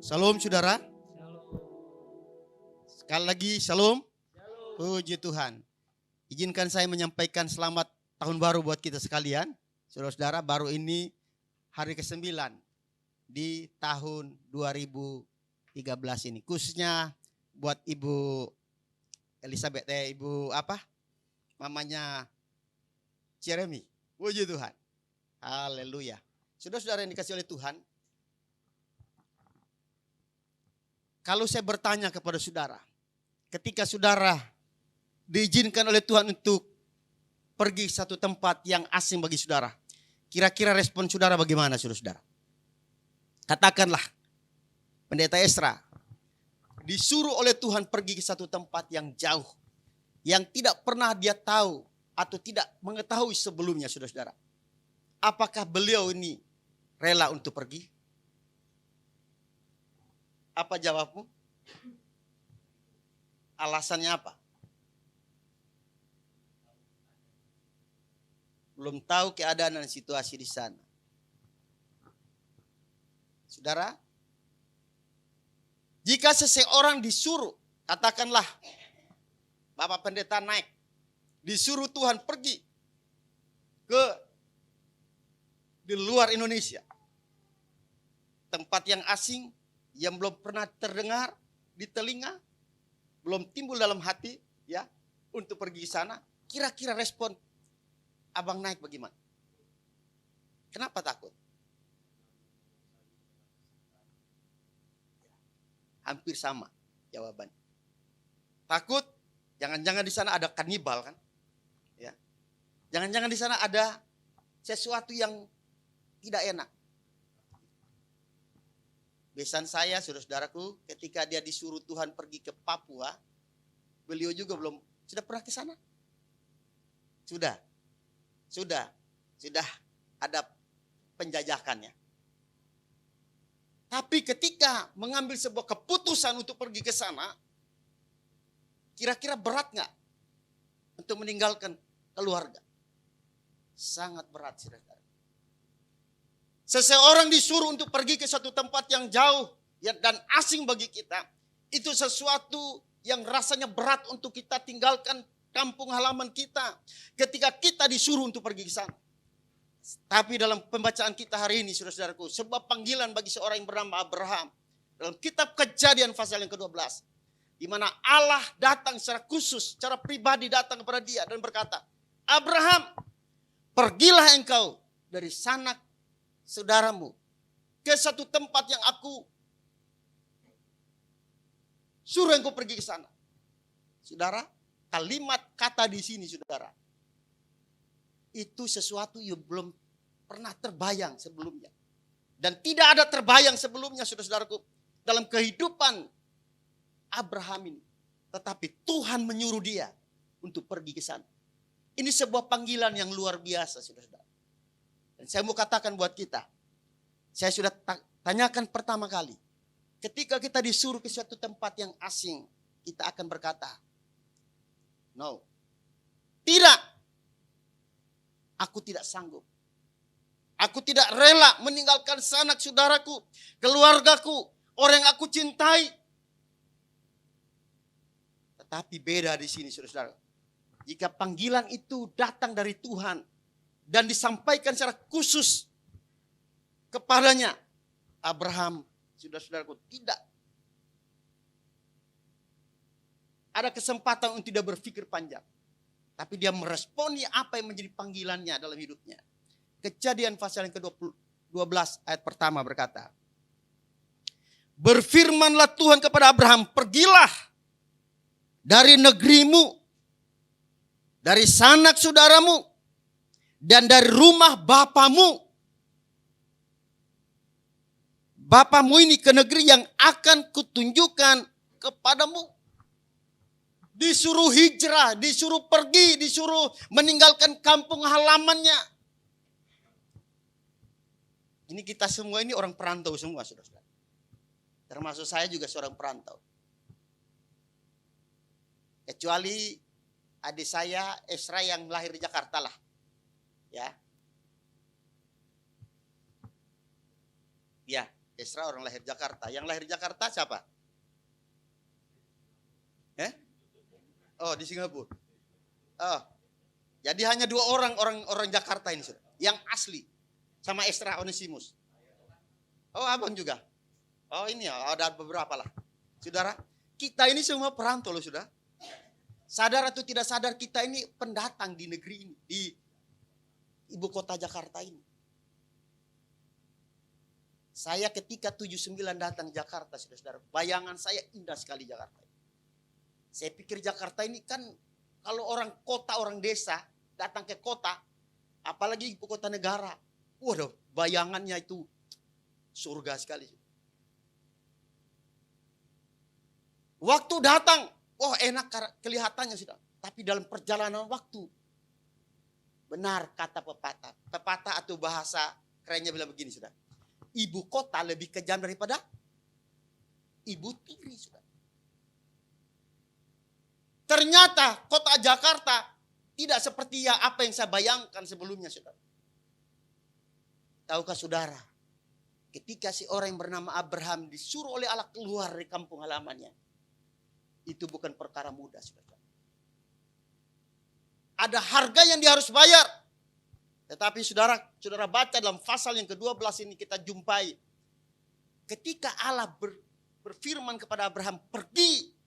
Shalom saudara. Sekali lagi shalom. Puji Tuhan. Izinkan saya menyampaikan selamat tahun baru buat kita sekalian. Saudara-saudara, baru ini hari ke-9 di tahun 2013 ini. Khususnya buat Ibu Elizabeth, Ibu apa? Mamanya Jeremy. Puji Tuhan. Haleluya. Saudara-saudara yang dikasih oleh Tuhan, kalau saya bertanya kepada saudara, ketika saudara diizinkan oleh Tuhan untuk pergi ke satu tempat yang asing bagi saudara, kira-kira respon saudara bagaimana, saudara-saudara? Katakanlah, Pendeta Esra disuruh oleh Tuhan pergi ke satu tempat yang jauh, yang tidak pernah dia tahu atau tidak mengetahui sebelumnya, saudara-saudara. Apakah beliau ini rela untuk pergi? Apa jawabmu? Alasannya apa? Belum tahu keadaan dan situasi di sana. Saudara, jika seseorang disuruh, katakanlah Bapak Pendeta naik, disuruh Tuhan pergi ke di luar Indonesia, tempat yang asing, yang belum pernah terdengar di telinga, belum timbul dalam hati, ya, untuk pergi ke sana. Kira-kira respon abang naik bagaimana? Kenapa takut? Hampir sama jawabannya. Takut, jangan-jangan di sana ada kanibal kan? Ya. Jangan-jangan di sana ada sesuatu yang tidak enak. Besan saya, saudara-saudaraku, ketika dia disuruh Tuhan pergi ke Papua, beliau juga sudah pernah ke sana? Sudah ada penjajakannya. Tapi ketika mengambil sebuah keputusan untuk pergi ke sana, kira-kira berat nggak untuk meninggalkan keluarga? Sangat berat, saudara. Seseorang disuruh untuk pergi ke suatu tempat yang jauh dan asing bagi kita. Itu sesuatu yang rasanya berat untuk kita tinggalkan kampung halaman kita. Ketika kita disuruh untuk pergi ke sana. Tapi dalam pembacaan kita hari ini, saudara-saudaraku, sebuah panggilan bagi seorang yang bernama Abraham. Dalam kitab Kejadian pasal yang ke-12. Di mana Allah datang secara khusus, secara pribadi datang kepada dia dan berkata, Abraham, pergilah engkau dari sanak saudaramu ke satu tempat yang aku suruh engkau pergi ke sana. Saudara, kalimat kata di sini, saudara, itu sesuatu yang belum pernah terbayang sebelumnya. Dan tidak ada terbayang sebelumnya, saudara-saudaraku, dalam kehidupan Abraham ini. Tetapi Tuhan menyuruh dia untuk pergi ke sana. Ini sebuah panggilan yang luar biasa, saudara-saudara. Dan saya mau katakan buat kita, saya sudah tanyakan pertama kali, ketika kita disuruh ke suatu tempat yang asing, kita akan berkata, no, tidak, aku tidak sanggup. Aku tidak rela meninggalkan sanak saudaraku, keluargaku, orang yang aku cintai. Tetapi beda di sini, saudara-saudara. Jika panggilan itu datang dari Tuhan dan disampaikan secara khusus kepadanya, Abraham, saudara-saudaraku, tidak ada kesempatan untuk tidak berpikir panjang. Tapi dia meresponi apa yang menjadi panggilannya dalam hidupnya. Kejadian pasal yang ke-12 ayat pertama berkata, berfirmanlah Tuhan kepada Abraham, pergilah dari negerimu, dari sanak saudaramu, dan dari rumah bapamu. Bapamu ini ke negeri yang akan kutunjukkan kepadamu. Disuruh hijrah, disuruh pergi, disuruh meninggalkan kampung halamannya. Ini kita semua ini orang perantau semua, saudara-saudara. Termasuk saya juga seorang perantau. Kecuali adik saya Esra yang lahir di Jakarta lah. Ya. Ya, Esra orang lahir Jakarta. Yang lahir Jakarta siapa? Oh, di Singapura. Oh. Jadi hanya 2 orang Jakarta ini, saudara, yang asli, sama Esra Onesimus. Oh, abang juga. Oh, ini ya, ada beberapa lah. Saudara, kita ini semua perantau loh, saudara. Sadar atau tidak sadar, kita ini pendatang di negeri ini, di ibu kota Jakarta ini. Saya ketika 79 datang Jakarta, saudara, bayangan saya indah sekali Jakarta. Saya pikir Jakarta ini kan kalau orang kota, orang desa datang ke kota, apalagi ibu kota negara, waduh, bayangannya itu surga sekali. Waktu datang, wah enak kelihatannya sudah. Tapi dalam perjalanan waktu, benar kata pepatah atau bahasa kerennya bilang begini sudah. Ibu kota lebih kejam daripada ibu tiri sudah. Ternyata kota Jakarta tidak seperti apa yang saya bayangkan sebelumnya, saudara. Tahukah saudara, ketika si orang yang bernama Abraham disuruh oleh Allah keluar dari kampung halamannya, itu bukan perkara mudah, saudara. Ada harga yang dia harus bayar. Tetapi saudara baca dalam pasal yang ke-12 ini kita jumpai, ketika Allah berfirman kepada Abraham, pergi.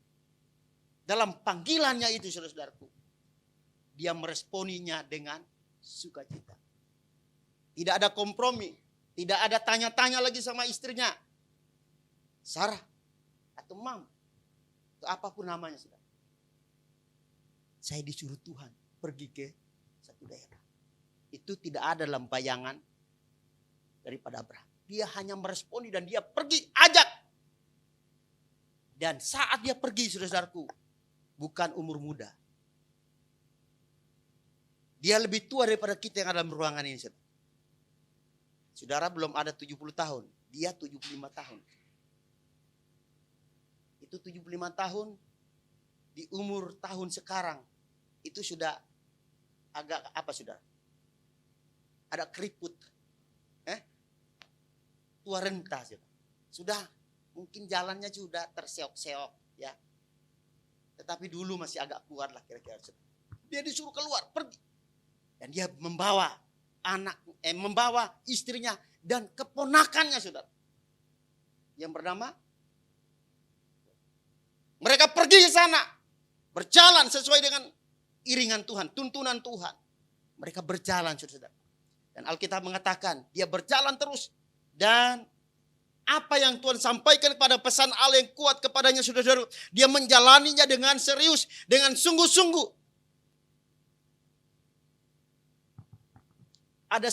Dalam panggilannya itu, saudara-saudaraku, dia meresponinya dengan sukacita. Tidak ada kompromi, tidak ada tanya-tanya lagi sama istrinya. Sarah atau Mam, atau apapun namanya, saudara. Saya disuruh Tuhan pergi ke satu daerah. Itu tidak ada dalam bayangan daripada Abraham. Dia hanya meresponi dan dia pergi, ajak. Dan saat dia pergi, saudara-saudaraku, bukan umur muda. Dia lebih tua daripada kita yang ada dalam ruangan ini. Saudara belum ada 70 tahun. Dia 75 tahun. Itu 75 tahun di umur tahun sekarang. Itu sudah agak apa saudara? Ada keriput. Tua renta. Sudah mungkin jalannya sudah terseok-seok. Ya. Tetapi dulu masih agak kuat lah kira-kira. Dia disuruh keluar, pergi. Dan dia membawa membawa istrinya dan keponakannya, saudara. Yang bernama. Mereka pergi ke sana. Berjalan sesuai dengan iringan Tuhan, tuntunan Tuhan. Mereka berjalan, saudara. Dan Alkitab mengatakan, dia berjalan terus. Dan apa yang Tuhan sampaikan kepada pesan Allah yang kuat kepadanya, saudara-saudara, dia menjalaninya dengan serius, dengan sungguh-sungguh. Ada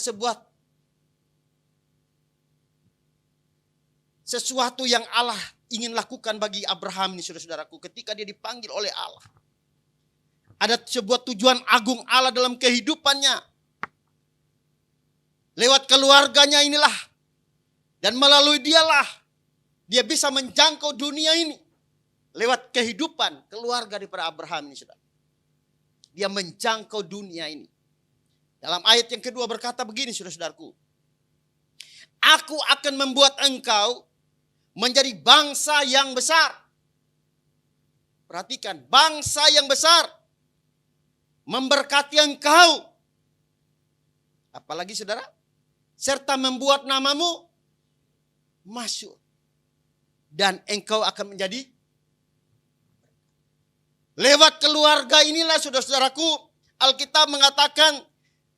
sesuatu yang Allah ingin lakukan bagi Abraham ini, saudara-saudaraku, ketika dia dipanggil oleh Allah. Ada sebuah tujuan agung Allah dalam kehidupannya. Lewat keluarganya inilah. Dan melalui dialah dia bisa menjangkau dunia ini. Lewat kehidupan keluarga daripada Abraham ini, saudara. Dia menjangkau dunia ini. Dalam ayat yang kedua berkata begini, saudara-saudaraku. Aku akan membuat engkau menjadi bangsa yang besar. Perhatikan, bangsa yang besar. Memberkati engkau. Apalagi saudara? Serta membuat namamu masyhur. Dan engkau akan menjadi. Lewat keluarga inilah saudara-saudaraku, Alkitab mengatakan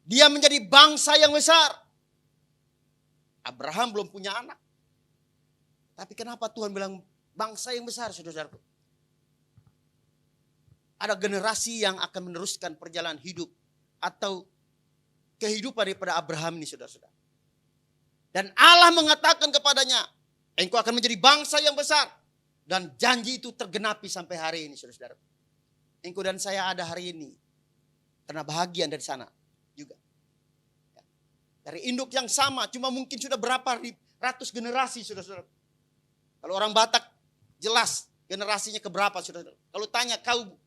dia menjadi bangsa yang besar. Abraham belum punya anak. Tapi kenapa Tuhan bilang bangsa yang besar, saudara-saudaraku? Ada generasi yang akan meneruskan perjalanan hidup atau kehidupan daripada Abraham ini, saudara-saudara. Dan Allah mengatakan kepadanya, engkau akan menjadi bangsa yang besar. Dan janji itu tergenapi sampai hari ini, saudara-saudara. Engkau dan saya ada hari ini. Karena bahagian dari sana juga. Dari induk yang sama, cuma mungkin sudah berapa ratus generasi, saudara-saudara. Kalau orang Batak, jelas generasinya keberapa, saudara-saudara. Kalau tanya kau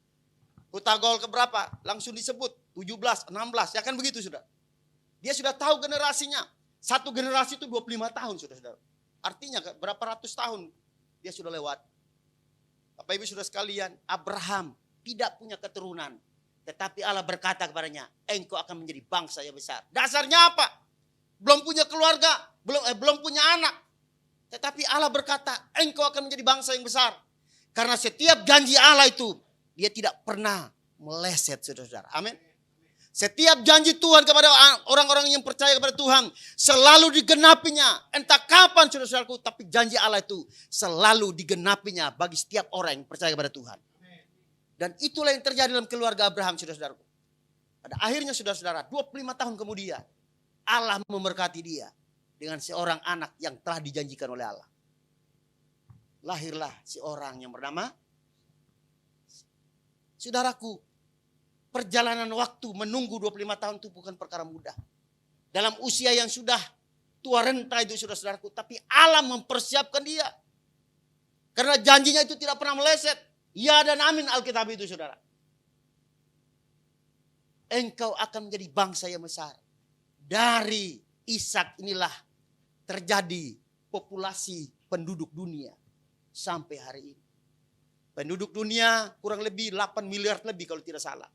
Hutagol keberapa, langsung disebut 17, 16, ya kan begitu, saudara. Dia sudah tahu generasinya. Satu generasi itu 25 tahun, saudara-saudara. Artinya berapa ratus tahun dia sudah lewat. Bapak Ibu Saudara sekalian, Abraham tidak punya keturunan. Tetapi Allah berkata kepadanya, engkau akan menjadi bangsa yang besar. Dasarnya apa? Belum punya keluarga, belum punya anak. Tetapi Allah berkata, engkau akan menjadi bangsa yang besar. Karena setiap janji Allah itu, dia tidak pernah meleset, saudara-saudara. Amin. Setiap janji Tuhan kepada orang-orang yang percaya kepada Tuhan, selalu digenapinya. Entah kapan, saudara-saudaraku, tapi janji Allah itu selalu digenapinya bagi setiap orang yang percaya kepada Tuhan. Dan itulah yang terjadi dalam keluarga Abraham, saudara-saudaraku. Pada akhirnya, saudara-saudara, 25 tahun kemudian, Allah memberkati dia dengan seorang anak yang telah dijanjikan oleh Allah. Lahirlah seorang yang bernama, saudaraku, perjalanan waktu menunggu 25 tahun itu bukan perkara mudah. Dalam usia yang sudah tua renta itu, saudara-saudaraku, tapi Allah mempersiapkan dia. Karena janjinya itu tidak pernah meleset. Ya dan amin Alkitab itu, saudara. Engkau akan menjadi bangsa yang besar. Dari Ishak inilah terjadi populasi penduduk dunia sampai hari ini. Penduduk dunia kurang lebih 8 miliar lebih kalau tidak salah.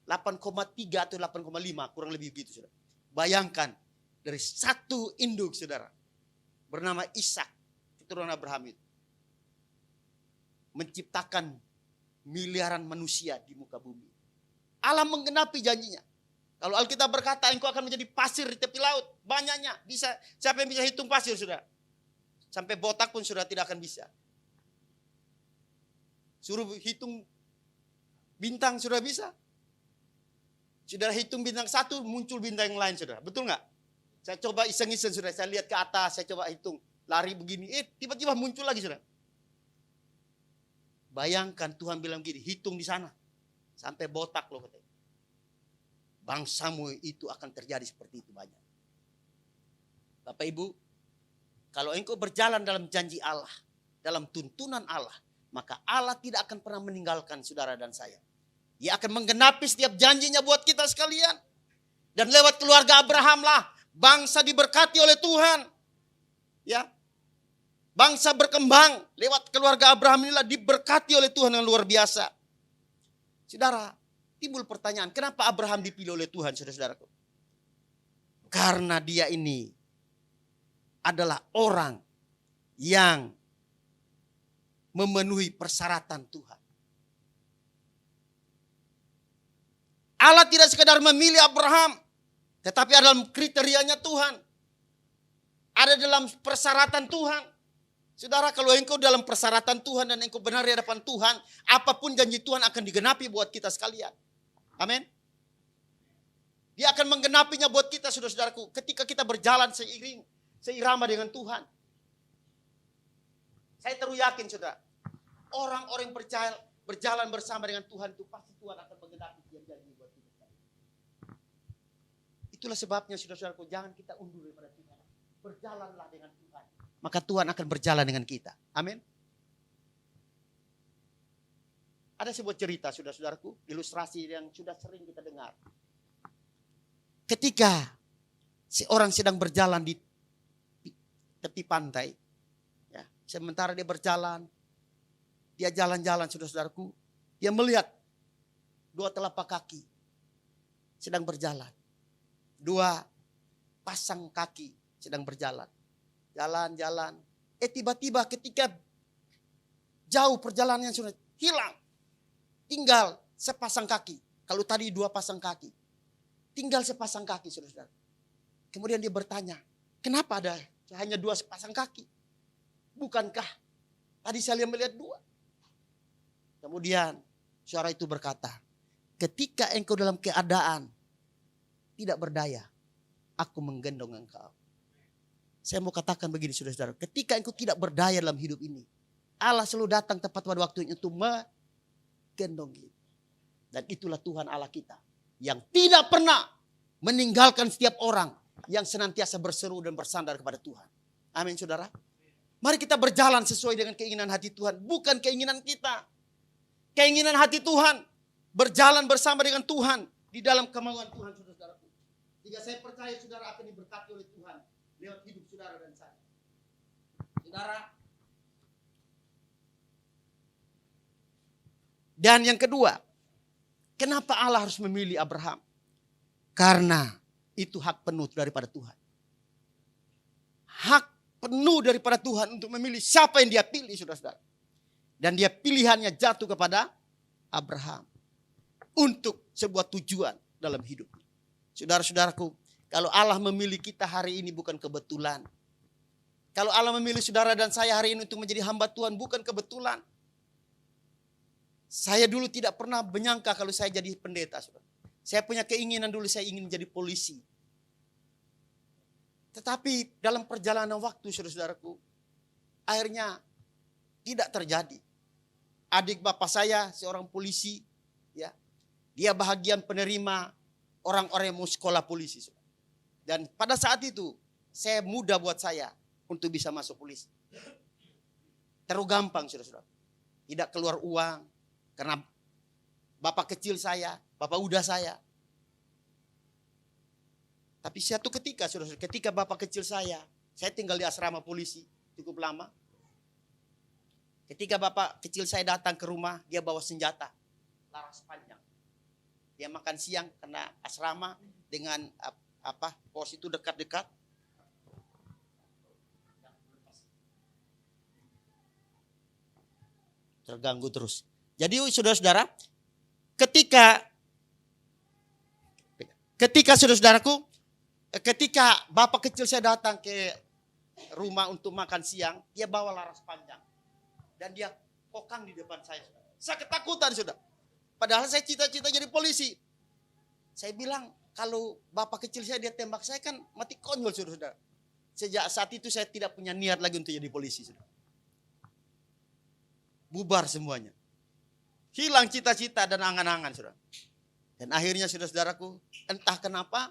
8,3 atau 8,5 kurang lebih begitu, saudara. Bayangkan dari satu induk, saudara, bernama Ishak, keturunan Abraham itu, menciptakan miliaran manusia di muka bumi. Allah menggenapi janjinya. Kalau Alkitab berkata engkau akan menjadi pasir di tepi laut, banyaknya. Siapa yang bisa hitung pasir, saudara? Sampai botak pun sudah tidak akan bisa. Suruh hitung bintang sudah bisa. Saudara hitung bintang satu, muncul bintang yang lain, saudara. Betul nggak? Saya coba iseng-iseng, saudara. Saya lihat ke atas, saya coba hitung. Lari begini, tiba-tiba muncul lagi, saudara. Bayangkan Tuhan bilang gini, hitung di sana. Sampai botak loh katanya. Bangsamu itu akan terjadi seperti itu banyak. Bapak Ibu, kalau engkau berjalan dalam janji Allah, dalam tuntunan Allah, maka Allah tidak akan pernah meninggalkan saudara dan saya. Dia akan menggenapi setiap janjinya buat kita sekalian. Dan lewat keluarga Abraham lah, bangsa diberkati oleh Tuhan. Ya, bangsa berkembang lewat keluarga Abraham inilah diberkati oleh Tuhan yang luar biasa. Saudara, timbul pertanyaan, kenapa Abraham dipilih oleh Tuhan, saudara-saudaraku? Karena dia ini adalah orang yang memenuhi persyaratan Tuhan. Allah tidak sekedar memilih Abraham, tetapi ada dalam kriterianya Tuhan. Ada dalam persyaratan Tuhan. Saudara, kalau engkau dalam persyaratan Tuhan dan engkau benar di hadapan Tuhan, apapun janji Tuhan akan digenapi buat kita sekalian. Amin. Dia akan menggenapinya buat kita, saudara-saudaraku, ketika kita berjalan seirama dengan Tuhan. Saya terus yakin, saudara, orang-orang yang percaya berjalan bersama dengan Tuhan itu pasti Tuhan akan menggenapi janji buat kita. Itulah sebabnya, saudara-saudaraku, jangan kita undur daripada Tuhan. Berjalanlah dengan Tuhan, maka Tuhan akan berjalan dengan kita. Amin. Ada sebuah cerita, saudara-saudaraku, ilustrasi yang sudah sering kita dengar. Ketika seorang sedang berjalan di tepi pantai, ya, sementara dia berjalan, dia jalan-jalan, saudara-saudaraku, dia melihat dua telapak kaki sedang berjalan. Dua pasang kaki sedang berjalan. Jalan-jalan. Tiba-tiba ketika jauh perjalanannya sudah hilang. Tinggal sepasang kaki. Kalau tadi dua pasang kaki. Tinggal sepasang kaki, saudara-saudara. Kemudian dia bertanya, kenapa ada hanya dua sepasang kaki? Bukankah tadi saya melihat dua? Kemudian suara itu berkata, ketika engkau dalam keadaan tidak berdaya, aku menggendong engkau. Saya mau katakan begini, saudara-saudara. Ketika engkau tidak berdaya dalam hidup ini, Allah selalu datang tepat pada waktunya untuk menggendong kita. Dan itulah Tuhan Allah kita. Yang tidak pernah meninggalkan setiap orang yang senantiasa berseru dan bersandar kepada Tuhan. Amin, saudara. Mari kita berjalan sesuai dengan keinginan hati Tuhan. Bukan keinginan kita. Keinginan hati Tuhan. Berjalan bersama dengan Tuhan. Di dalam kemauan Tuhan, saudara-saudaraku. Jika saya percaya saudara akan diberkati oleh Tuhan lewat hidup saudara dan saya. Saudara. Dan yang kedua, kenapa Allah harus memilih Abraham? Karena itu hak penuh daripada Tuhan. Hak penuh daripada Tuhan untuk memilih siapa yang dia pilih, saudara-saudara. Dan dia pilihannya jatuh kepada Abraham. Untuk sebuah tujuan dalam hidupnya. Saudara-saudaraku, kalau Allah memilih kita hari ini bukan kebetulan. Kalau Allah memilih saudara dan saya hari ini untuk menjadi hamba Tuhan bukan kebetulan. Saya dulu tidak pernah menyangka kalau saya jadi pendeta, saudara. Saya punya keinginan dulu saya ingin menjadi polisi. Tetapi dalam perjalanan waktu, saudara-saudaraku, akhirnya tidak terjadi. Adik bapak saya seorang polisi, ya, dia bahagian penerima orang-orang yang mau sekolah polisi. Saudara. Dan pada saat itu, saya mudah buat saya untuk bisa masuk polisi. Terlalu gampang, saudara-saudara. Tidak keluar uang, karena bapak kecil saya, bapak udah saya. Tapi suatu ketika, saudara-saudara, ketika bapak kecil saya tinggal di asrama polisi cukup lama. Ketika bapak kecil saya datang ke rumah, dia bawa senjata, laras panjang. Dia makan siang karena asrama dengan pos itu dekat-dekat. Terganggu terus. Jadi saudara-saudara, ketika saudara-saudaraku, ketika bapak kecil saya datang ke rumah untuk makan siang, dia bawa laras panjang. Dan dia kokang di depan saya. Saya ketakutan, saudara. Padahal saya cita-cita jadi polisi. Saya bilang, kalau bapak kecil saya dia tembak saya kan mati konyol, saudara. Sejak saat itu saya tidak punya niat lagi untuk jadi polisi, saudara. Bubar semuanya. Hilang cita-cita dan angan-angan, saudara. Dan akhirnya, saudara-saudaraku, entah kenapa,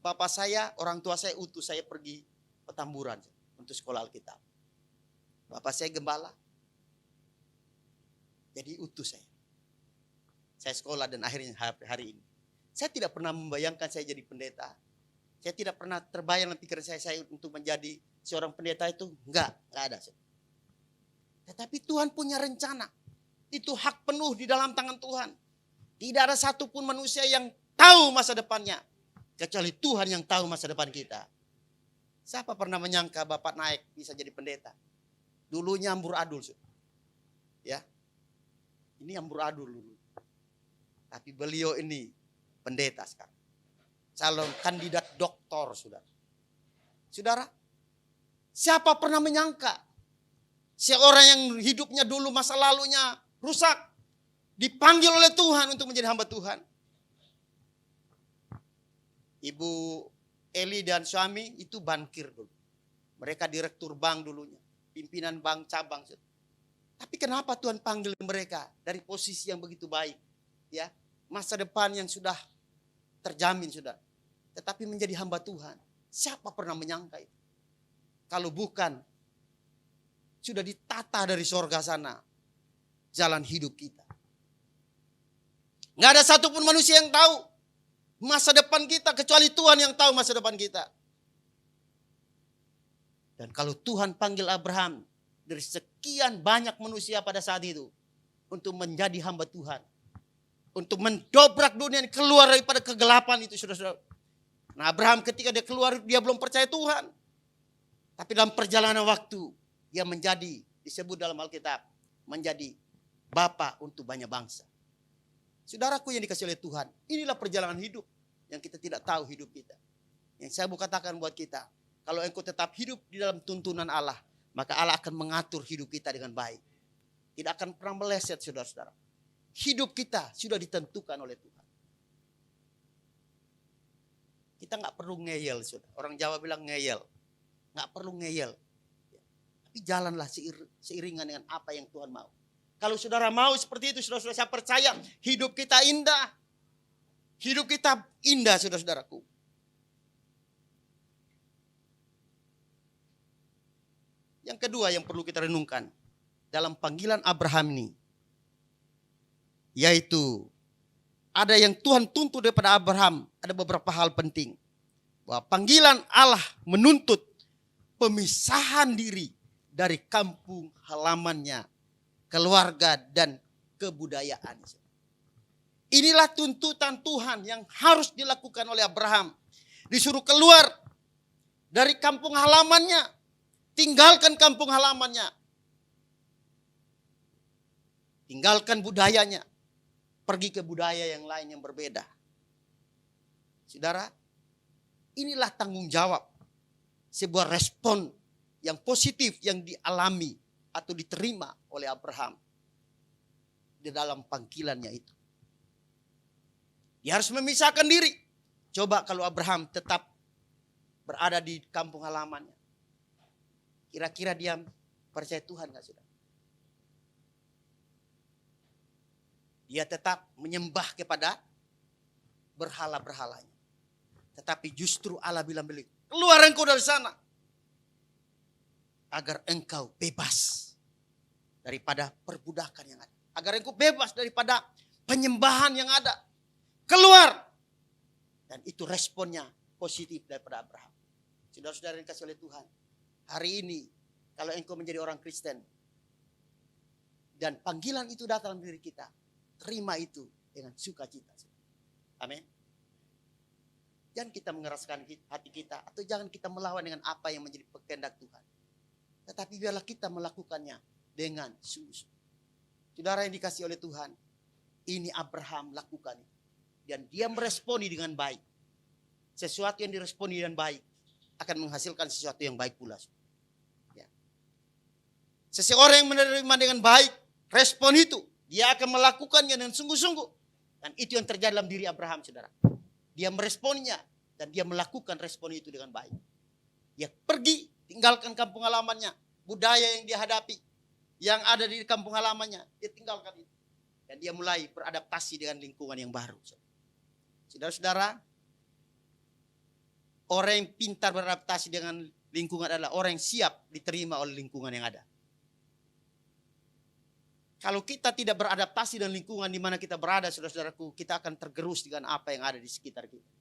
bapak saya, orang tua saya utus saya pergi Petamburan untuk sekolah Alkitab. Bapak saya gembala. Jadi utus saya. Saya sekolah dan akhirnya hari ini. Saya tidak pernah membayangkan saya jadi pendeta. Saya tidak pernah terbayang dalam pikiran saya untuk menjadi seorang pendeta itu. Enggak ada. Tetapi Tuhan punya rencana. Itu hak penuh di dalam tangan Tuhan. Tidak ada satupun manusia yang tahu masa depannya. Kecuali Tuhan yang tahu masa depan kita. Siapa pernah menyangka Bapak naik bisa jadi pendeta? Dulunya amburadul. Ya. Ini amburadul dulu. Tapi beliau ini pendeta sekarang. Calon kandidat doktor, saudara. Saudara, siapa pernah menyangka seorang yang hidupnya dulu masa lalunya rusak dipanggil oleh Tuhan untuk menjadi hamba Tuhan? Ibu Eli dan suami itu bankir dulu. Mereka direktur bank dulunya. Pimpinan bank cabang. Tapi kenapa Tuhan panggil mereka dari posisi yang begitu baik? Ya, masa depan yang sudah terjamin sudah. Tetapi menjadi hamba Tuhan. Siapa pernah menyangka itu? Kalau bukan sudah ditata dari sorga sana jalan hidup kita. Nggak ada satupun manusia yang tahu masa depan kita kecuali Tuhan yang tahu masa depan kita. Dan kalau Tuhan panggil Abraham dari sekian banyak manusia pada saat itu untuk menjadi hamba Tuhan, untuk mendobrak dunia ini keluar daripada kegelapan itu, saudara-saudara. Nah, Abraham ketika dia keluar dia belum percaya Tuhan. Tapi dalam perjalanan waktu dia menjadi, disebut dalam Alkitab, menjadi bapa untuk banyak bangsa. Saudaraku yang dikasihi oleh Tuhan, inilah perjalanan hidup yang kita tidak tahu hidup kita. Yang saya mau katakan buat kita, kalau engkau tetap hidup di dalam tuntunan Allah, maka Allah akan mengatur hidup kita dengan baik. Tidak akan pernah meleset, saudara-saudara. Hidup kita sudah ditentukan oleh Tuhan. Kita nggak perlu ngeyel, saudara. Orang Jawa bilang ngeyel. Nggak perlu ngeyel. Tapi jalanlah seiringan dengan apa yang Tuhan mau. Kalau saudara mau seperti itu, saudara-saudara, saya percaya hidup kita indah. Hidup kita indah, saudara-saudaraku. Yang kedua yang perlu kita renungkan dalam panggilan Abraham ini, yaitu ada yang Tuhan tuntut daripada Abraham, ada beberapa hal penting. Bahwa panggilan Allah menuntut pemisahan diri dari kampung halamannya, keluarga dan kebudayaan. Inilah tuntutan Tuhan yang harus dilakukan oleh Abraham. Disuruh keluar dari kampung halamannya, tinggalkan kampung halamannya, tinggalkan budayanya, pergi ke budaya yang lain yang berbeda. Saudara, inilah tanggung jawab, sebuah respon yang positif yang dialami atau diterima oleh Abraham di dalam panggilannya itu. Dia harus memisahkan diri. Coba kalau Abraham tetap berada di kampung halamannya, kira-kira dia percaya Tuhan gak, saudara? Dia tetap menyembah kepada berhala-berhalanya. Tetapi justru Allah bilang beliau, keluar engkau dari sana, agar engkau bebas daripada perbudakan yang ada. Agar engkau bebas daripada penyembahan yang ada. Keluar. Dan itu responnya positif daripada Abraham. Saudara-saudara yang dikasihi oleh Tuhan, hari ini kalau engkau menjadi orang Kristen dan panggilan itu datang dalam diri kita, terima itu dengan sukacita. Amin. Jangan kita mengeraskan hati kita, atau jangan kita melawan dengan apa yang menjadi kehendak Tuhan. Tetapi biarlah kita melakukannya dengan sungguh-sungguh. Saudara yang dikasihi oleh Tuhan, ini Abraham lakukan. Dan dia meresponi dengan baik. Sesuatu yang diresponi dengan baik akan menghasilkan sesuatu yang baik pula. Ya. Seseorang yang menerima dengan baik respon itu, dia akan melakukannya dengan sungguh-sungguh. Dan itu yang terjadi dalam diri Abraham, saudara. Dia meresponnya dan dia melakukan respon itu dengan baik. Dia pergi, tinggalkan kampung halamannya, budaya yang dia hadapi, yang ada di kampung halamannya, dia tinggalkan itu. Dan dia mulai beradaptasi dengan lingkungan yang baru. Saudara-saudara, orang yang pintar beradaptasi dengan lingkungan adalah orang yang siap diterima oleh lingkungan yang ada. Kalau kita tidak beradaptasi dengan lingkungan di mana kita berada, saudara-saudaraku, kita akan tergerus dengan apa yang ada di sekitar kita.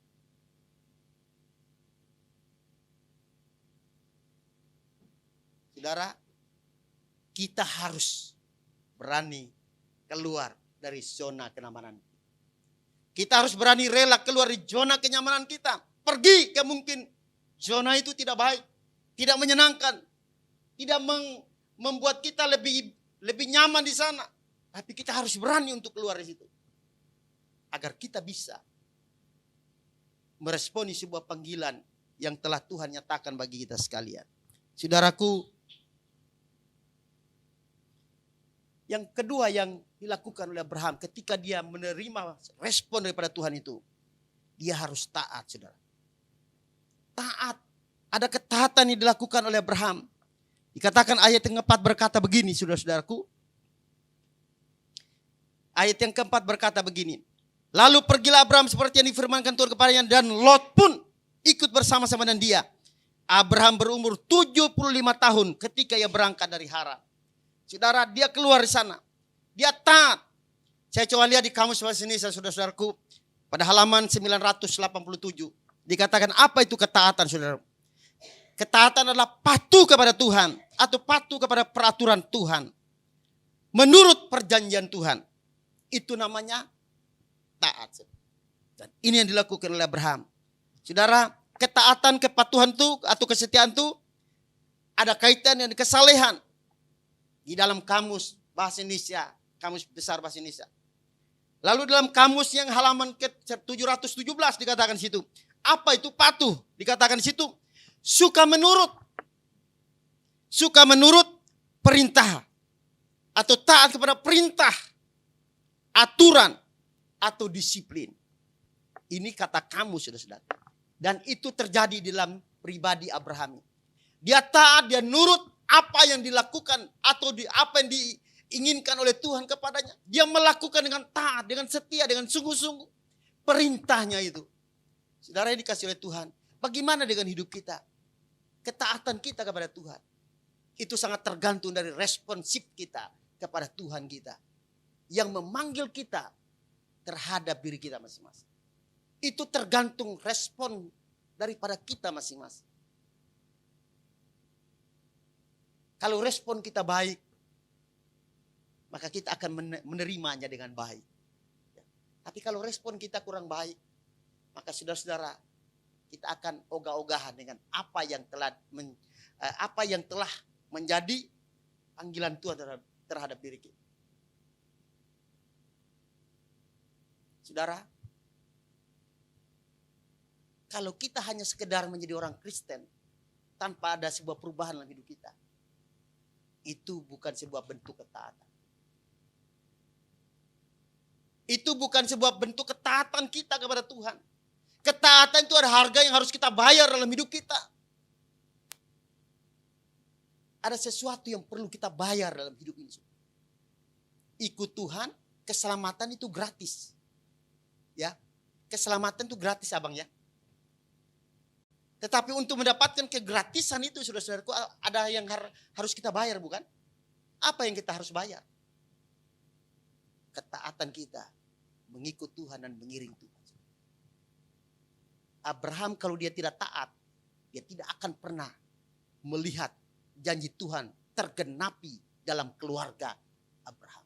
Saudara, kita harus berani keluar dari zona kenyamanan. Kita harus berani rela keluar dari zona kenyamanan kita. Pergi ke mungkin zona itu tidak baik, tidak menyenangkan, tidak membuat kita lebih nyaman di sana. Tapi kita harus berani untuk keluar dari situ. Agar kita bisa meresponi sebuah panggilan yang telah Tuhan nyatakan bagi kita sekalian. Saudaraku, yang kedua yang dilakukan oleh Abraham ketika dia menerima respon daripada Tuhan itu, dia harus taat, saudara. Taat. Ada ketaatan yang dilakukan oleh Abraham. Dikatakan ayat yang keempat berkata begini, saudara-saudaraku. Ayat yang keempat berkata begini. Lalu pergilah Abraham seperti yang difirmankan Tuhan kepadanya, dan Lot pun ikut bersama-sama dengan dia. Abraham berumur 75 tahun ketika ia berangkat dari Haran. Saudara, dia keluar di sana. Dia taat. Saya coba lihat di kamus bahasa Indonesia, saudara-saudaraku. Pada halaman 987. Dikatakan apa itu ketaatan, saudara? Ketaatan adalah patuh kepada Tuhan. Atau patuh kepada peraturan Tuhan. Menurut perjanjian Tuhan. Itu namanya taat. Dan ini yang dilakukan oleh Abraham. Saudara, ketaatan, kepatuhan itu atau kesetiaan itu ada kaitan dengan kesalehan. Di dalam kamus bahasa Indonesia, kamus besar bahasa Indonesia. Lalu dalam kamus yang halaman ke-717 dikatakan di situ. Apa itu patuh? Dikatakan di situ, suka menurut. Suka menurut perintah. Atau taat kepada perintah. Aturan. Atau disiplin. Ini kata kamus, saudara-saudara. Dan itu terjadi dalam pribadi Abraham. Dia taat, dia nurut apa yang dilakukan atau apa yang diinginkan oleh Tuhan kepadanya. Dia melakukan dengan taat, dengan setia, dengan sungguh-sungguh. Perintahnya itu. Saudara yang dikasih oleh Tuhan. Bagaimana dengan hidup kita? Ketaatan kita kepada Tuhan. Itu sangat tergantung dari responsif kita kepada Tuhan kita. Yang memanggil kita terhadap diri kita masing-masing. Itu tergantung respon daripada kita masing-masing. Kalau respon kita baik, maka kita akan menerimanya dengan baik. Tapi kalau respon kita kurang baik, maka saudara-saudara, kita akan ogah-ogahan dengan apa yang telah menjadi panggilan Tuhan terhadap diri kita. Saudara, kalau kita hanya sekedar menjadi orang Kristen tanpa ada sebuah perubahan dalam hidup kita, itu bukan sebuah bentuk ketaatan. Itu bukan sebuah bentuk ketaatan kita kepada Tuhan. Ketaatan itu ada harga yang harus kita bayar dalam hidup kita. Ada sesuatu yang perlu kita bayar dalam hidup ini. Ikut Tuhan, keselamatan itu gratis. Ya, keselamatan itu gratis abang ya. Tetapi untuk mendapatkan kegratisan itu saudara-saudaraku, ada yang harus kita bayar bukan? Apa yang kita harus bayar? Ketaatan kita mengikut Tuhan dan mengiring Tuhan. Abraham kalau dia tidak taat, dia tidak akan pernah melihat janji Tuhan tergenapi dalam keluarga Abraham.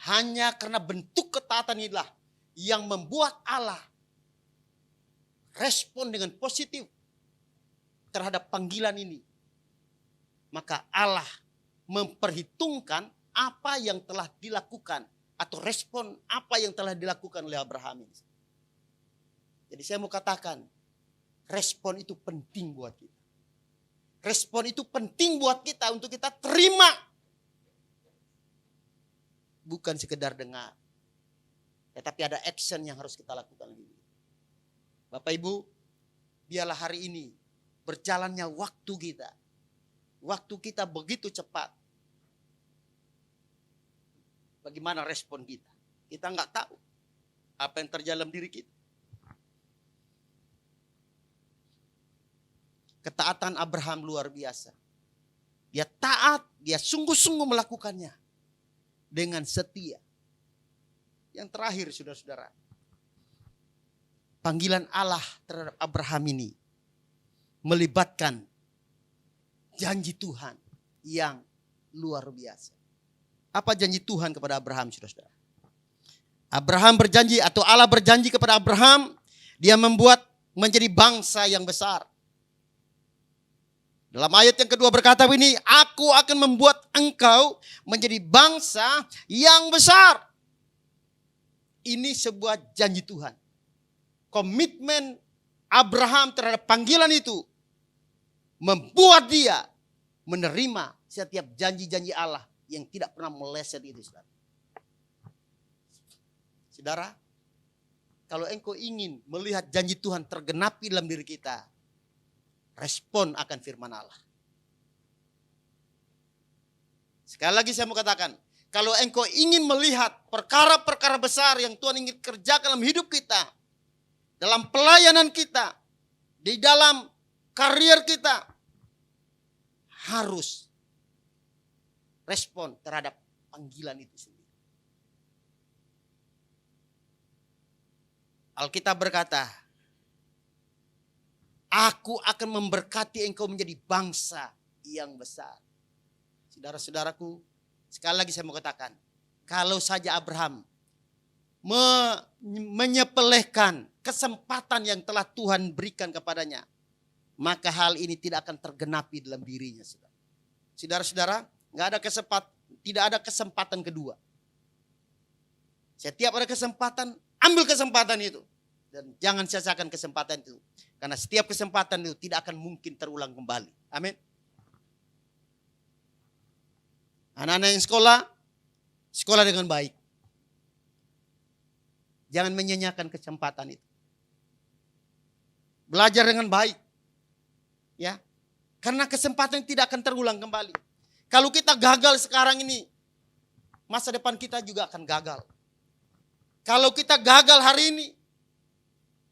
Hanya karena bentuk ketaatan inilah yang membuat Allah respon dengan positif terhadap panggilan ini. Maka Allah memperhitungkan apa yang telah dilakukan atau respon apa yang telah dilakukan oleh Abraham ini. Jadi saya mau katakan, respon itu penting buat kita. Respon itu penting buat kita untuk kita terima. Bukan sekedar dengar. Tetapi ada action yang harus kita lakukan. Bapak Ibu, biarlah hari ini berjalannya waktu kita. Waktu kita begitu cepat. Bagaimana respon kita? Kita nggak tahu apa yang terjadi dalam diri kita. Ketaatan Abraham luar biasa. Dia taat, dia sungguh-sungguh melakukannya dengan setia. Yang terakhir saudara-saudara, panggilan Allah terhadap Abraham ini melibatkan janji Tuhan yang luar biasa. Apa janji Tuhan kepada Abraham, saudara-saudara? Abraham berjanji atau Allah berjanji kepada Abraham, dia membuat menjadi bangsa yang besar. Dalam ayat yang kedua berkata ini, aku akan membuat engkau menjadi bangsa yang besar. Ini sebuah janji Tuhan. Komitmen Abraham terhadap panggilan itu membuat dia menerima setiap janji-janji Allah yang tidak pernah meleset itu. Saudara, kalau engkau ingin melihat janji Tuhan tergenapi dalam diri kita, respon akan firman Allah. Sekali lagi saya mau katakan, kalau engkau ingin melihat perkara-perkara besar yang Tuhan ingin kerjakan dalam hidup kita, dalam pelayanan kita, di dalam karier kita, harus respon terhadap panggilan itu sendiri. Alkitab berkata, aku akan memberkati engkau menjadi bangsa yang besar. Saudara-saudaraku, sekali lagi saya mau katakan, kalau saja Abraham menyepelehkan kesempatan yang telah Tuhan berikan kepadanya, maka hal ini tidak akan tergenapi dalam dirinya. Saudara-saudara, tidak ada kesempatan kedua. Setiap ada kesempatan, ambil kesempatan itu. Dan jangan sia-siakan kesempatan itu. Karena setiap kesempatan itu tidak akan mungkin terulang kembali. Amin. Anak-anak yang sekolah dengan baik. Jangan menyanyiakan kesempatan itu. Belajar dengan baik. Ya. Karena kesempatan tidak akan terulang kembali. Kalau kita gagal sekarang ini, masa depan kita juga akan gagal. Kalau kita gagal hari ini,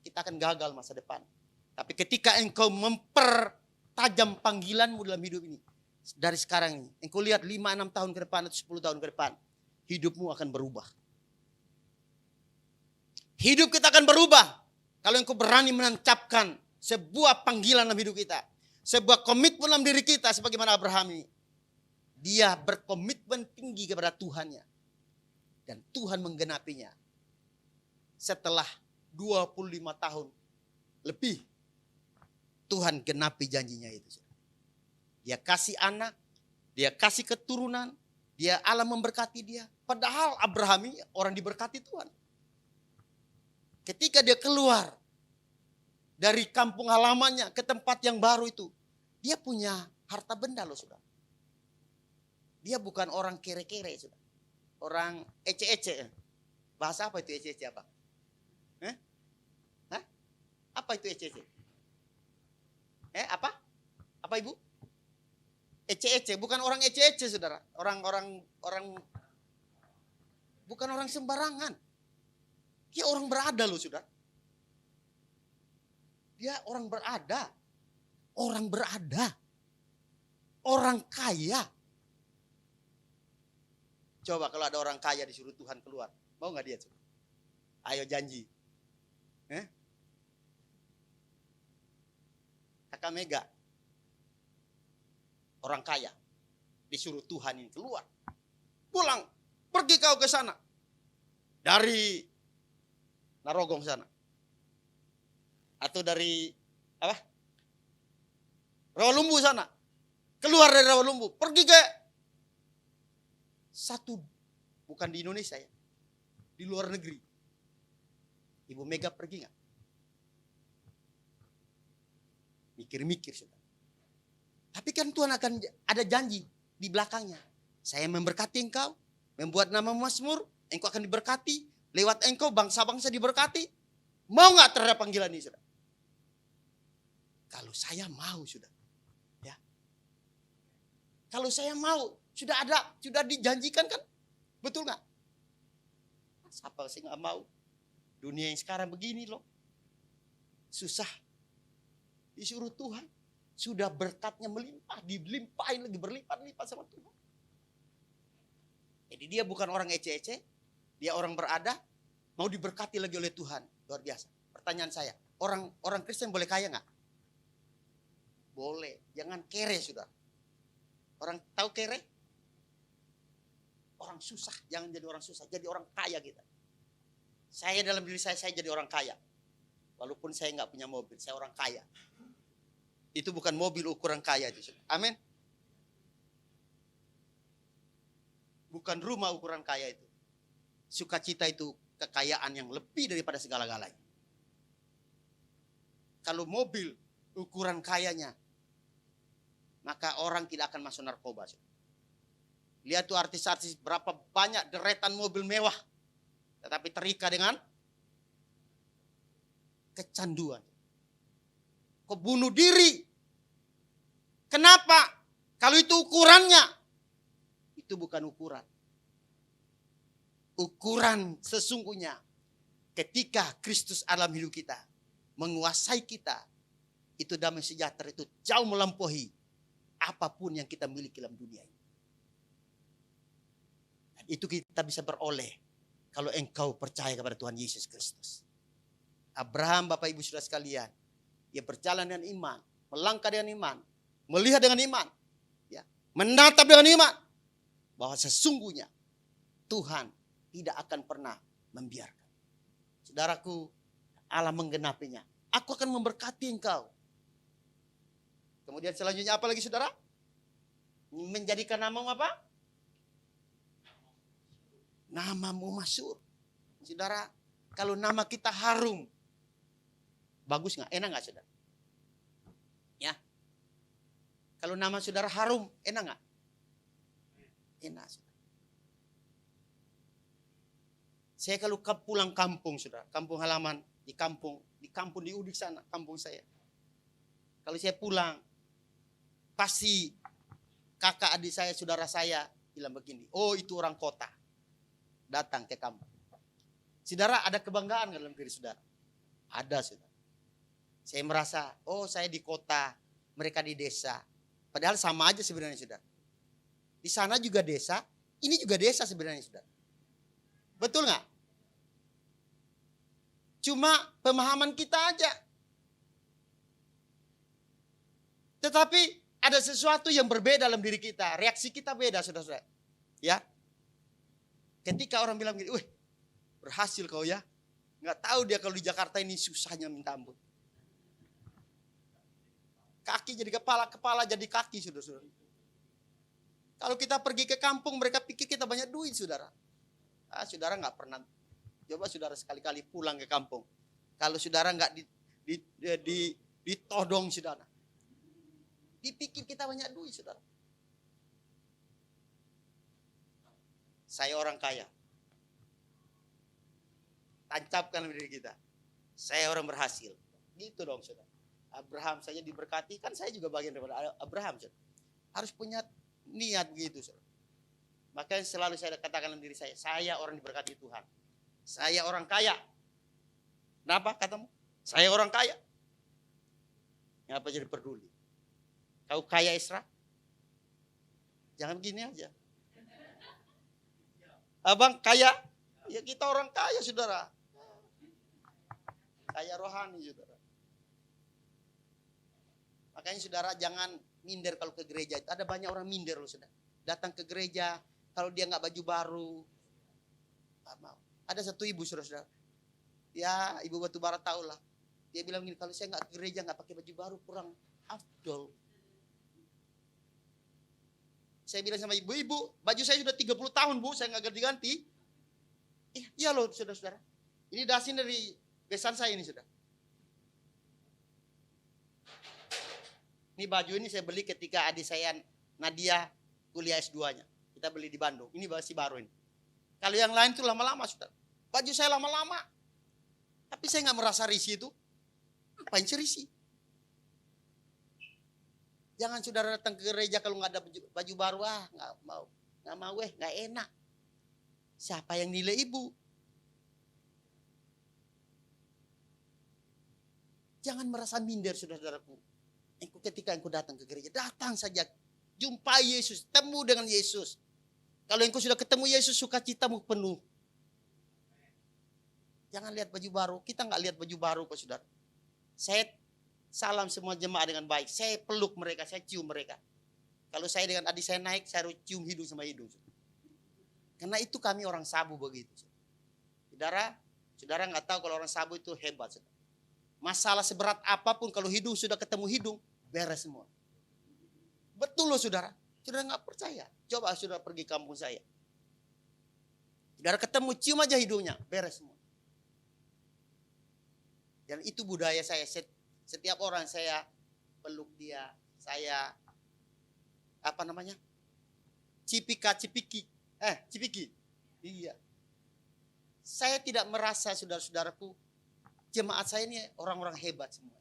kita akan gagal masa depan. Tapi ketika engkau mempertajam panggilanmu dalam hidup ini, dari sekarang ini, engkau lihat 5-6 tahun ke depan atau 10 tahun ke depan, hidupmu akan berubah. Hidup kita akan berubah kalau engkau berani menancapkan sebuah panggilan dalam hidup kita. sebuah komitmen dalam diri kita sebagaimana Abraham ini. Dia berkomitmen tinggi kepada Tuhannya. Dan Tuhan menggenapinya. Setelah 25 tahun lebih, Tuhan genapi janjinya itu. Dia kasih anak, dia kasih keturunan, dia Allah memberkati dia. Padahal Abraham ini orang diberkati Tuhan. Ketika dia keluar dari kampung halamannya ke tempat yang baru itu, dia punya harta benda loh saudara. Dia bukan orang kere-kere saudara. Orang ece-ece. Bahasa apa itu ece-ece apa? Hah? Apa itu ece-ece? Apa? Apa ibu? Ece-ece, bukan orang ece-ece saudara. Orang bukan orang sembarangan. Dia orang berada loh saudara. Dia orang berada. Orang berada. Orang kaya. Coba kalau ada orang kaya disuruh Tuhan keluar. Mau gak dia? Ayo janji. Kakak Mega. Orang kaya. Disuruh Tuhan ini keluar. Pulang. Pergi kau ke sana. Dari Narogong sana. Atau dari apa? Rawalumbu sana. Keluar dari Rawalumbu. Pergi ke satu. Bukan di Indonesia ya. Di luar negeri. Ibu Mega pergi gak? Mikir-mikir saudara. Tapi kan Tuhan akan ada janji di belakangnya. Saya memberkati engkau. Membuat nama Mazmur. Engkau akan diberkati. Lewat engkau bangsa-bangsa diberkati. Mau gak terhadap panggilan ini saudara? Kalau saya mau sudah. Ya. Kalau saya mau. Sudah ada. Sudah dijanjikan kan? Betul gak? Siapa sih gak mau? Dunia yang sekarang begini loh. Susah. Disuruh Tuhan. Sudah berkatnya melimpah. Dilimpahin lagi berlipat-lipat sama Tuhan. Jadi dia bukan orang ece-ece. Dia orang berada. Mau diberkati lagi oleh Tuhan. Luar biasa. Pertanyaan saya. Orang Kristen boleh kaya gak? Boleh. Jangan kere sudah. Orang tahu kere? Orang susah. Jangan jadi orang susah. Jadi orang kaya kita. Saya dalam diri saya jadi orang kaya. Walaupun saya nggak punya mobil. Saya orang kaya. Itu bukan mobil ukuran kaya. Amin. Bukan rumah ukuran kaya itu. Sukacita itu kekayaan yang lebih daripada segala-galanya. Kalau mobil ukuran kayanya, maka orang tidak akan masuk narkoba. Lihat tuh artis-artis berapa banyak deretan mobil mewah. Tetapi terikat dengan kecanduan. Kau bunuh diri. Kenapa? Kalau itu ukurannya. Itu bukan ukuran. Ukuran sesungguhnya. Ketika Kristus dalam hidup kita. Menguasai kita. Itu damai sejahtera itu jauh melampaui apapun yang kita miliki dalam dunia ini. Dan itu kita bisa beroleh. Kalau engkau percaya kepada Tuhan Yesus Kristus. Abraham, Bapak Ibu Saudara sekalian. Dia berjalan dengan iman. Melangkah dengan iman. Melihat dengan iman. Ya, menatap dengan iman. Bahwa sesungguhnya Tuhan tidak akan pernah membiarkan. Saudaraku, Allah menggenapinya. Aku akan memberkati engkau. Kemudian selanjutnya apa lagi saudara? Menjadikan namamu apa? Namamu masyhur. Saudara, kalau nama kita harum. Bagus gak? Enak gak saudara? Ya. Kalau nama saudara harum, enak gak? Enak saudara. Saya kalau pulang kampung saudara. Kampung halaman. Di kampung di Udik sana. Kampung saya. Kalau saya pulang. Pasti kakak adik saya, saudara saya bilang begini. Oh itu orang kota. Datang ke kampung. Saudara ada kebanggaan dalam diri saudara? Ada saudara. Saya merasa, oh saya di kota, mereka di desa. Padahal sama aja sebenarnya saudara. Di sana juga desa, ini juga desa sebenarnya saudara. Betul gak? Cuma pemahaman kita aja. Tetapi ada sesuatu yang berbeda dalam diri kita. Reaksi kita beda, saudara-saudara. Ya. Ketika orang bilang gini, wih, berhasil kau ya. Nggak tahu dia kalau di Jakarta ini susahnya minta ampun. Kaki jadi kepala, kepala jadi kaki, saudara-saudara. Kalau kita pergi ke kampung, mereka pikir kita banyak duit, saudara. Saudara nggak pernah. Coba saudara sekali-kali pulang ke kampung. Kalau saudara nggak ditodong, saudara. Dipikir kita banyak duit, saudara. Saya orang kaya. Tancapkan diri kita. Saya orang berhasil. Gitu dong, saudara. Abraham saja diberkati, kan saya juga bagian daripada Abraham, saudara. Harus punya niat begitu, saudara. Makanya selalu saya katakan dalam diri saya orang diberkati Tuhan. Saya orang kaya. Kenapa katamu? Saya orang kaya. Ngapa jadi peduli? Kau kaya, Isra? Jangan begini aja. Abang kaya? Ya kita orang kaya, saudara. Kaya rohani, saudara. Makanya saudara jangan minder kalau ke gereja. Ada banyak orang minder loh, saudara. Datang ke gereja, kalau dia nggak baju baru, nggak mau. Ada satu ibu, saudara. Ya, ibu Batubara tahu lah. Dia bilang gini, kalau saya nggak ke gereja, nggak pakai baju baru, kurang afdol. Saya bilang sama ibu, baju saya sudah 30 tahun, Bu, saya nggak ganti-ganti. Iya loh, saudara-saudara. Ini dasin dari besan saya ini, saudara. Ini baju ini saya beli ketika adik saya Nadia kuliah S2-nya. Kita beli di Bandung. Ini masih baru ini. Kalau yang lain itu lama-lama, saudara. Baju saya lama-lama. Tapi saya nggak merasa risih itu. Ngapain sih risih? Jangan saudara datang ke gereja kalau nggak ada baju baru, nggak mau, nggak enak. Siapa yang nilai ibu? Jangan merasa minder, saudara-saudaraku. Ketika engkau datang ke gereja, datang saja, jumpai Yesus, temu dengan Yesus. Kalau engkau sudah ketemu Yesus, sukacitamu penuh. Jangan lihat baju baru. Kita nggak lihat baju baru, kok, saudara. Saya salam semua jemaat dengan baik. Saya peluk mereka, saya cium mereka. Kalau saya dengan adik saya naik, saya harus cium hidung sama hidung. Karena itu kami orang Sabu begitu. Saudara nggak tahu kalau orang Sabu itu hebat. Saudara. Masalah seberat apapun, kalau hidung sudah ketemu hidung, beres semua. Betul loh, saudara. Saudara nggak percaya. Coba saudara pergi kampung saya. Saudara ketemu, cium aja hidungnya, beres semua. Dan itu budaya saya. Setiap orang saya peluk dia, saya cipiki. Iya. Saya tidak merasa saudara-saudaraku, jemaat saya ini orang-orang hebat semua.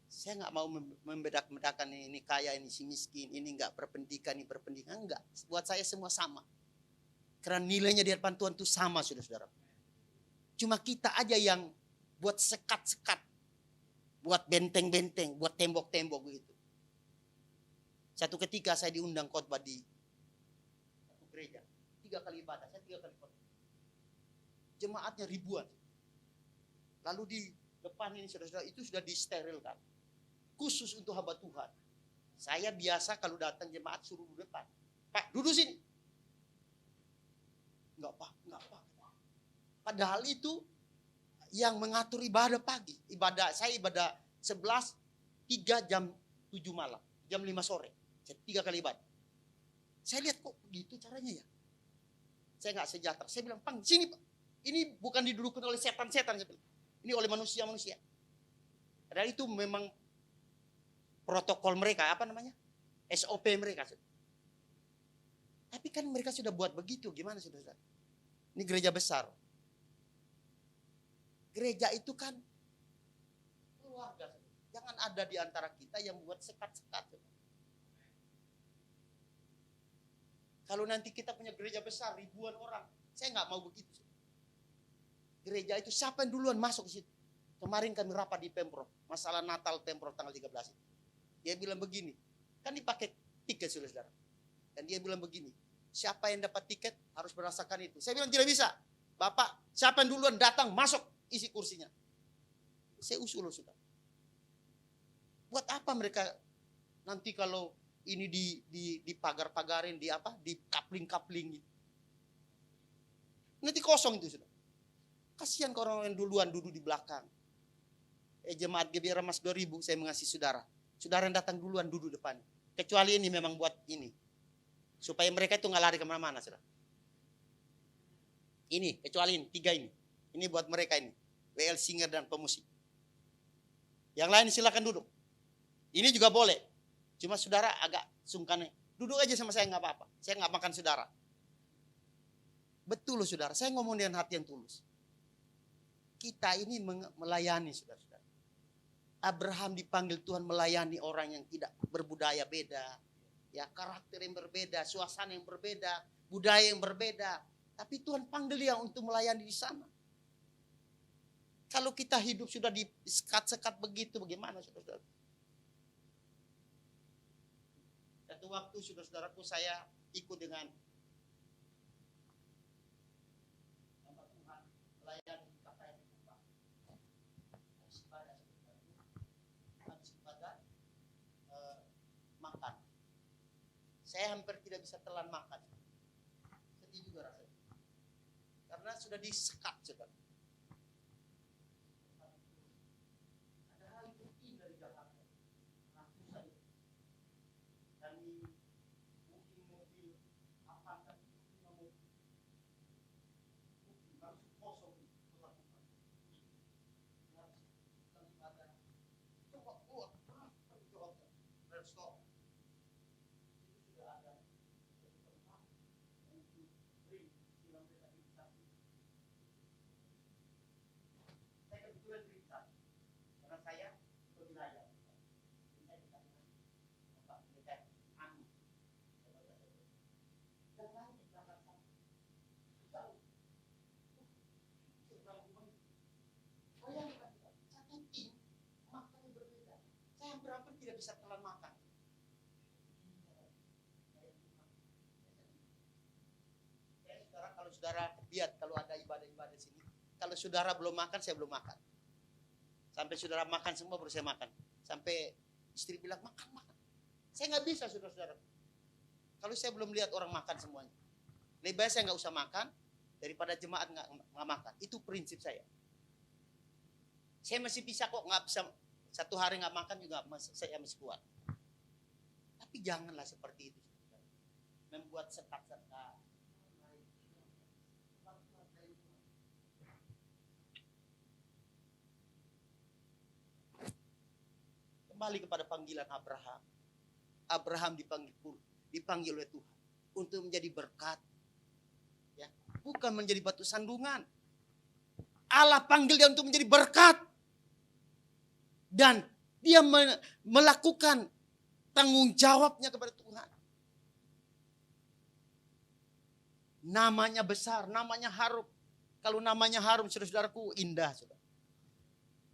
Saya nggak mau membedakan ini kaya, ini si miskin, ini nggak berpendidikan, ini berpendidikan, enggak. Buat saya semua sama. Karena nilainya di hadapan Tuhan itu sama, saudara-saudara. Cuma kita aja yang buat sekat-sekat, buat benteng-benteng, buat tembok-tembok begitu. Satu ketika saya diundang khotbah di satu gereja, 3 kali ibadah, saya 3 kali khotbah. Jemaatnya ribuan. Lalu di depan ini saudara-saudara itu sudah disterilkan, khusus untuk hamba Tuhan. Saya biasa kalau datang jemaat suruh duduk depan. Pak, duduk sini. Enggak pak. Padahal itu yang mengatur ibadah pagi. Saya ibadah 11, 3 jam 7 malam. Jam 5 sore. 3 kali ibadah. Saya lihat kok begitu caranya ya. Saya nggak sejahtera. Saya bilang, Pang, sini Pak. Ini bukan didudukin oleh setan-setan. Ini oleh manusia-manusia. Padahal itu memang protokol mereka. SOP mereka. Tapi kan mereka sudah buat begitu. Gimana saudara? Ini gereja besar. Gereja itu kan keluarga. Jangan ada di antara kita yang buat sekat-sekat. Kalau nanti kita punya gereja besar, ribuan orang, saya nggak mau begitu. Gereja itu siapa yang duluan masuk ke situ? Kemarin kami rapat di Pemprov, masalah Natal Pemprov tanggal 13. Dia bilang begini, kan dipakai tiket saudara. Dan dia bilang begini, siapa yang dapat tiket harus merasakan itu. Saya bilang tidak bisa. Bapak, siapa yang duluan datang masuk isi kursinya. Saya usul loh saudara. Buat apa mereka nanti kalau ini di pagar-pagarin, di apa? Di kapling-kapling. Nanti kosong itu sudah. Kasihan ke orang yang duluan duduk di belakang. Jemaat GBI Ramas 2000 saya mengasihi saudara. Saudara yang datang duluan duduk depan. Kecuali ini memang buat ini. Supaya mereka itu nggak lari kemana-mana, saudara. Ini, kecuali ini, 3 ini. Ini buat mereka ini. WL singer dan pemusik. Yang lain silakan duduk. Ini juga boleh. Cuma saudara agak sungkan. Duduk aja sama saya nggak apa-apa. Saya nggak makan saudara. Betul loh saudara, saya ngomong dengan hati yang tulus. Kita ini melayani saudara-saudara. Abraham dipanggil Tuhan melayani orang yang tidak berbudaya beda. Ya, karakter yang berbeda, suasana yang berbeda, budaya yang berbeda. Tapi Tuhan panggil dia untuk melayani di sana. Kalau kita hidup sudah disekat-sekat begitu, bagaimana saudara-saudara? Satu waktu saudara-saudaraku saya ikut dengan Tuhan melayani KKN Kupang. Habis ibadah makan. Saya hampir tidak bisa telan makan. Sedih juga rasanya. Karena sudah disekat saudara. Ada hal rutin dari Jakarta. Ratusan. Dan mobil apa kan mobil harus kosong melakukan. Harus ibadah. Coba keluar. Coba berstop. Itu sudah ada satu tempat untuk beri silang mereka di satu. Saya kebetulan beri satu. Karena saya berwilayah. Saya dikatakan Bapak mereka anu. Dan lain di belakang sana. Jauh. Bayangkan, satu tim makannya berbeda. Saya hampir tidak bisa telan makan. Saudara, kalau saudara lihat kalau ada ibadah-ibadah di sini, kalau saudara belum makan, saya belum makan. Sampai saudara makan semua baru saya makan. Sampai istri bilang makan. Saya nggak bisa saudara-saudara. Kalau saya belum lihat orang makan semuanya. Lebih baik saya nggak usah makan daripada jemaat nggak makan. Itu prinsip saya. Saya masih bisa kok, nggak bisa satu hari nggak makan juga saya masih kuat. Tapi janganlah seperti itu. Membuat sekat-sekat. Kembali kepada panggilan Abraham. Abraham dipanggil oleh Tuhan untuk menjadi berkat. Ya, bukan menjadi batu sandungan. Allah panggil dia untuk menjadi berkat. Dan dia melakukan tanggung jawabnya kepada Tuhan. Namanya besar, namanya harum. Kalau namanya harum, saudara-saudaraku, indah. Saudara.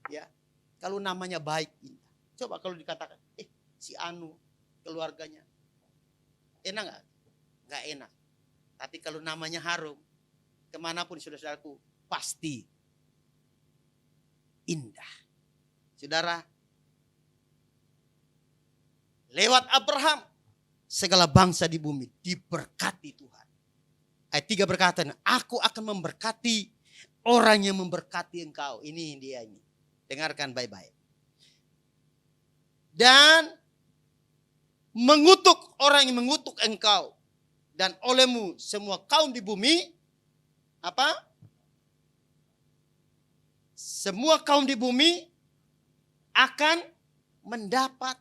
Ya, kalau namanya baik, indah. Coba kalau dikatakan, si Anu, keluarganya. Enak gak? Gak enak. Tapi kalau namanya harum, kemanapun saudara-saudaraku, pasti indah. Saudara, lewat Abraham, segala bangsa di bumi diberkati Tuhan. Ayat 3 berkata, aku akan memberkati orang yang memberkati engkau. Ini dia ini. Dengarkan baik-baik. Dan mengutuk orang yang mengutuk engkau. Dan olehmu semua kaum di bumi, apa? Semua kaum di bumi akan mendapat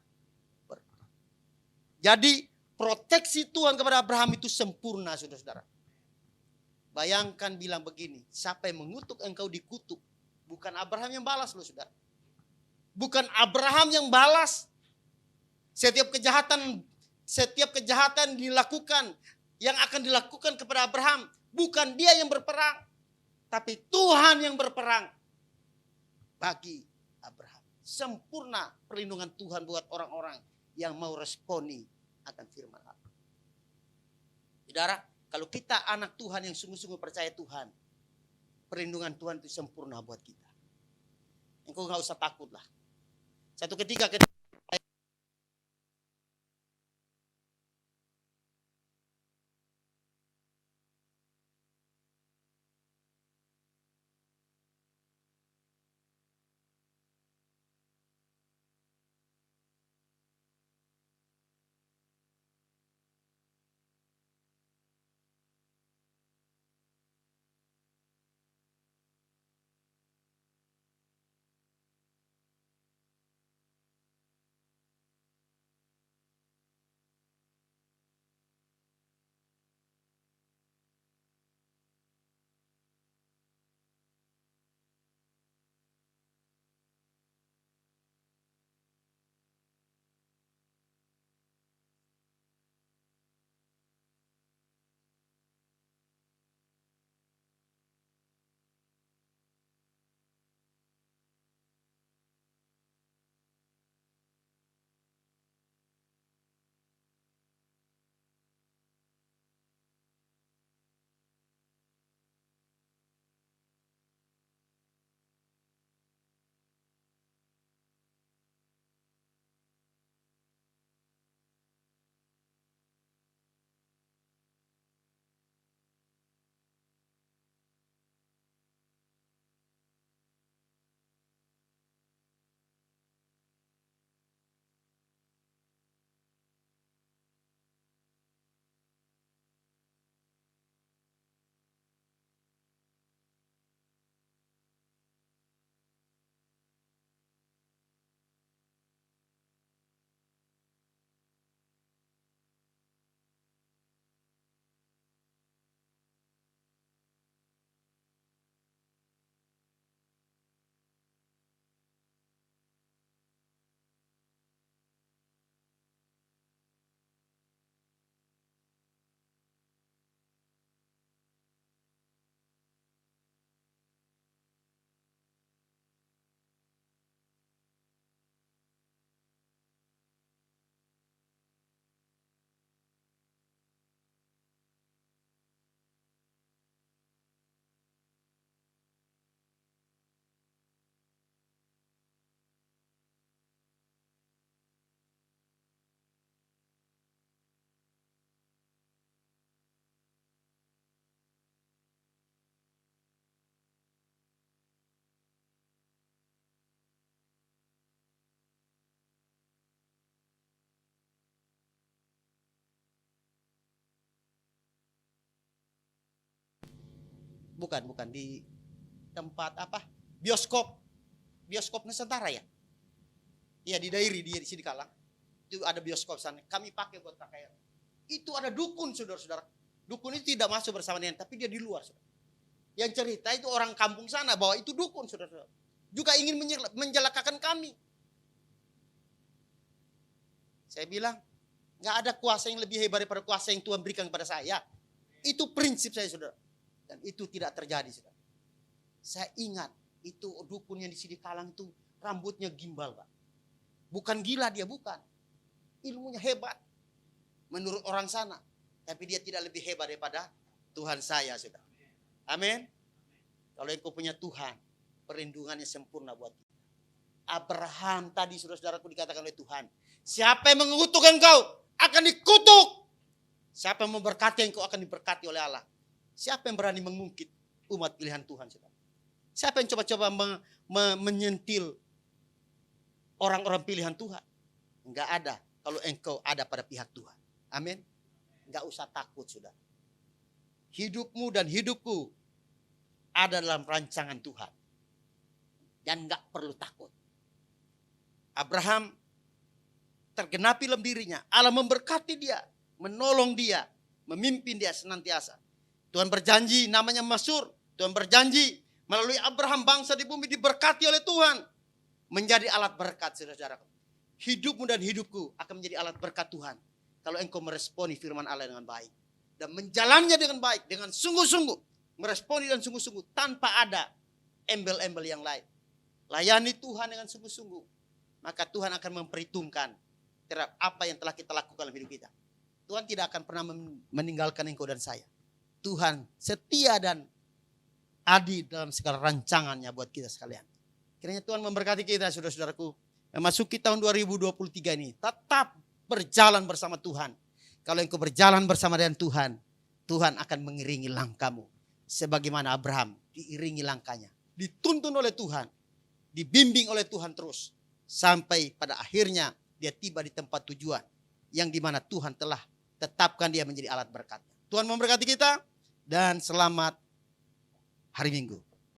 berkat. Jadi proteksi Tuhan kepada Abraham itu sempurna, saudara-saudara. Bayangkan bilang begini, siapa yang mengutuk engkau dikutuk. Bukan Abraham yang balas loh saudara. Bukan Abraham yang balas. Setiap kejahatan dilakukan, yang akan dilakukan kepada Abraham, bukan dia yang berperang. Tapi Tuhan yang berperang bagi Abraham. Sempurna perlindungan Tuhan buat orang-orang yang mau responi akan firman Allah. Saudara, kalau kita anak Tuhan yang sungguh-sungguh percaya Tuhan, perlindungan Tuhan itu sempurna buat kita. Engkau gak usah takut lah. Satu ketika bukan di tempat apa? Bioskop Nusantara ya. Iya di Dairi di sini Kalang. Itu ada bioskop sana. Kami pakai buat KKR. Itu ada dukun saudara-saudara. Dukun itu tidak masuk bersama dengan, tapi dia di luar. Saudara. Yang cerita itu orang kampung sana bahwa itu dukun saudara-saudara. Juga ingin menjelakakan kami. Saya bilang, nggak ada kuasa yang lebih hebat daripada kuasa yang Tuhan berikan kepada saya. Itu prinsip saya saudara. Dan itu tidak terjadi saudara. Saya ingat itu dukun yang di sini Kalang itu rambutnya gimbal Pak. Bukan gila dia, bukan. Ilmunya hebat. Menurut orang sana. Tapi dia tidak lebih hebat daripada Tuhan saya saudara. Amin. Kalau engkau punya Tuhan, perlindungannya sempurna buat kita. Abraham tadi saudara-saudaraku dikatakan oleh Tuhan. Siapa yang mengutuk engkau akan dikutuk. Siapa yang memberkati engkau akan diberkati oleh Allah. Siapa yang berani mengungkit umat pilihan Tuhan saudara? Siapa yang coba-coba menyentil orang-orang pilihan Tuhan? Enggak ada kalau engkau ada pada pihak Tuhan. Amin. Enggak usah takut saudara. Hidupmu dan hidupku ada dalam rancangan Tuhan. Dan enggak perlu takut. Abraham tergenapi dalam dirinya. Allah memberkati dia, menolong dia, memimpin dia senantiasa. Tuhan berjanji namanya masyhur. Tuhan berjanji melalui Abraham bangsa di bumi diberkati oleh Tuhan. Menjadi alat berkat saudara-saudara. Hidupmu dan hidupku akan menjadi alat berkat Tuhan. Kalau engkau meresponi firman Allah dengan baik. Dan menjalannya dengan baik, dengan sungguh-sungguh. Meresponi dan sungguh-sungguh tanpa ada embel-embel yang lain. Layani Tuhan dengan sungguh-sungguh. Maka Tuhan akan memperhitungkan terhadap apa yang telah kita lakukan dalam hidup kita. Tuhan tidak akan pernah meninggalkan engkau dan saya. Tuhan setia dan adil dalam segala rancangannya buat kita sekalian. Kiranya Tuhan memberkati kita saudara-saudaraku. Memasuki tahun 2023 ini. Tetap berjalan bersama Tuhan. Kalau engkau berjalan bersama dengan Tuhan. Tuhan akan mengiringi langkahmu. Sebagaimana Abraham diiringi langkahnya. Dituntun oleh Tuhan. Dibimbing oleh Tuhan terus. Sampai pada akhirnya dia tiba di tempat tujuan. Yang dimana Tuhan telah tetapkan dia menjadi alat berkat. Tuhan memberkati kita. Dan selamat hari Minggu.